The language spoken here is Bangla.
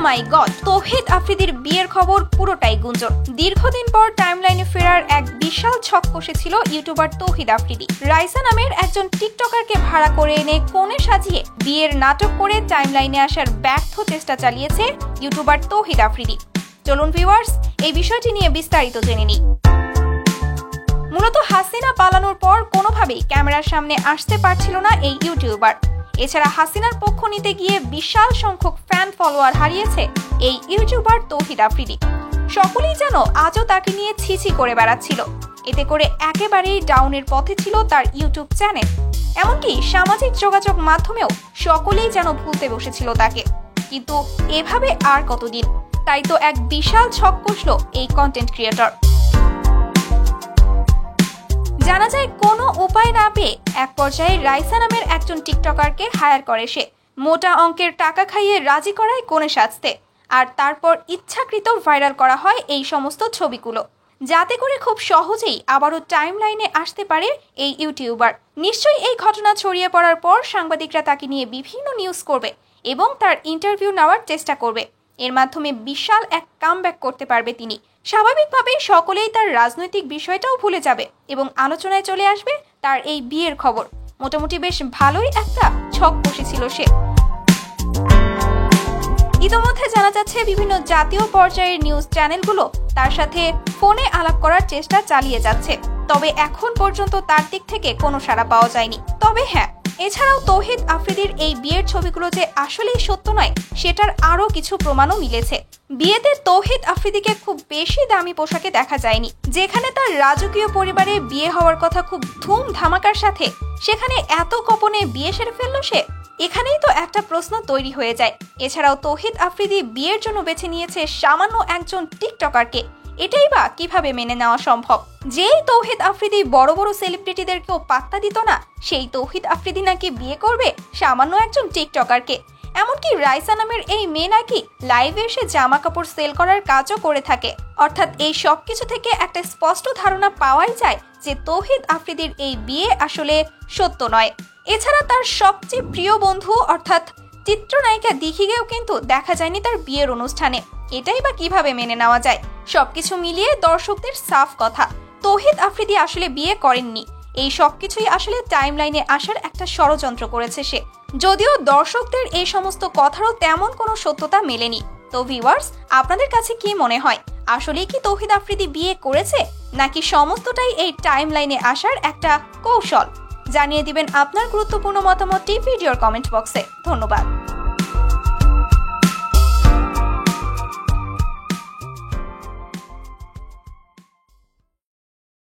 মাই গড, তৌহিদ আফ্রিদির বিয়ের খবর পুরোটাই গুঞ্জন। দীর্ঘদিন পর টাইমলাইনে ফেরার এক বিশাল ছক কষেছিল ইউটিউবার তৌহিদ আফ্রিদি। রাইসা নামের একজন টিকটকারকে ভাড়া করে এনে কোণে সাজিয়ে বিয়ের নাটক করে টাইমলাইনে আসার ব্যর্থ চেষ্টা চালিয়েছে ইউটিউবার তৌহিদ আফ্রিদি। চলুন ভিউয়ার্স, এই বিষয়টি নিয়ে বিস্তারিত জেনে নিই। মূলত হাসিনা পালানোর পর কোনোভাবেই ক্যামেরার সামনে আসতে পারছিল না এই ইউটিউবার। এছাড়া হাসিনার পক্ষ নিতে গিয়ে বিশাল সংখ্যক ফ্যান ফলোয়ার হারিয়েছে এই ইউটিউবার তৌহিদ আফ্রিদি। সকলেই যেন আজও তাকে নিয়ে ছিছি করে বেড়াচ্ছিল। এতে করে একেবারেই ডাউনের পথে ছিল তার ইউটিউব চ্যানেল। এমনকি সামাজিক যোগাযোগ মাধ্যমেও সকলেই যেন ভুলতে বসেছিল তাকে। কিন্তু এভাবে আর কতদিন? তাই তো এক বিশাল ছক কষল এই কন্টেন্ট ক্রিয়েটর। জানা যায় কোনো উপায় না পেয়ে এক পর্যায়ে রাইসা নামের একজন টিকটকারকে হায়ার করে সে। মোটা অঙ্কের টাকা খাইয়ে রাজি করায় কোণে সাজতে, আর তারপর ইচ্ছাকৃত ভাইরাল করা হয় এই সমস্ত ছবিগুলো, যাতে করে খুব সহজেই আবারও টাইমলাইনে আসতে পারে এই ইউটিউবার। নিশ্চয়ই এই ঘটনা ছড়িয়ে পড়ার পর সাংবাদিকরা তাকে নিয়ে বিভিন্ন নিউজ করবে এবং তার ইন্টারভিউ নেওয়ার চেষ্টা করবে। এর মাধ্যমে বিশাল এক কামব্যাক করতে পারবে তিনি। স্বাভাবিকভাবেই সকলেই তার রাজনৈতিক বিষয়টাও ভুলে যাবে এবং আলোচনায় চলে আসবে তার এই বিয়ের খবর। মোটামুটি বেশ ভালোই একটা ছক কষেছিল সে। ইতোমধ্যে জানা যাচ্ছে বিভিন্ন জাতীয় পর্যায়ের নিউজ চ্যানেলগুলো তার সাথে ফোনে আলাপ করার চেষ্টা চালিয়ে যাচ্ছে, তবে এখন পর্যন্ত তার দিক থেকে কোনো সাড়া পাওয়া যায়নি। তবে হ্যাঁ, এছাড়াও তৌহিদ আফ্রিদির এই বিয়ের ছবিগুলো যে আসলেই সত্য নয় সেটার আরও কিছু প্রমাণও মিলেছে। বিয়েতে তৌহিদ আফ্রিদিকে খুব বেশি দামি পোশাকে দেখা যায়নি। যেখানে তার রাজকীয় পরিবারে বিয়ে হওয়ার কথা খুব ধুম ধামাকার সাথে, সেখানে এত গোপনে বিয়ে সেরে ফেলল সে। এখানেই তো একটা প্রশ্ন তৈরি হয়ে যায়। এছাড়াও তৌহিদ আফ্রিদি বিয়ের জন্য বেছে নিয়েছে সামান্য একজন টিকটকারকে। এটাই বা কিভাবে মেনে নেওয়া সম্ভব? যেই তৌহিদ আফ্রিদি বড় বড় সেলিব্রিটিদেরকেও পাত্তা দিত না, সেই তৌহিদ আফ্রিদি নাকি বিয়ে করবে সামান্য একজন টিকটকারকে। এমনকি রাইসা নামের এই মেয়ে নাকি লাইভে এসে জামা কাপড় সেল করার কাজও করে থাকে। অর্থাৎ এই সব কিছু থেকে একটা স্পষ্ট ধারণা পাওয়াই যায় যে তৌহিদ আফ্রিদির এই বিয়ে আসলে সত্য নয়। এছাড়া তার সবচেয়ে প্রিয় বন্ধু অর্থাৎ চিত্রনায়িকা দিঘিকেও কিন্তু দেখা যায়নি তার বিয়ের অনুষ্ঠানে। এটাই বা কিভাবে মেনে নেওয়া যায়? সবকিছু মিলিয়ে দর্শকদের সাফ কথা, তৌহিদ আফ্রিদি আসলে বিয়ে করেননি। এই সবকিছুই আসলে টাইমলাইনে আসার একটা ষড়যন্ত্র করেছে সে। যদিও দর্শকদের এই সমস্ত কথারও তেমন কোনো সত্যতা মেলেনি। তো ভিউয়ার্স, আপনাদের কাছে কি মনে হয়? আসলেই কি তৌহিদ আফ্রিদি বিয়ে করেছে, নাকি সমস্তটাই এই টাইমলাইনে আসার একটা কৌশল? জানিয়ে দিবেন আপনার গুরুত্বপূর্ণ মতামতটি ভিডিওর কমেন্ট বক্সে। ধন্যবাদ।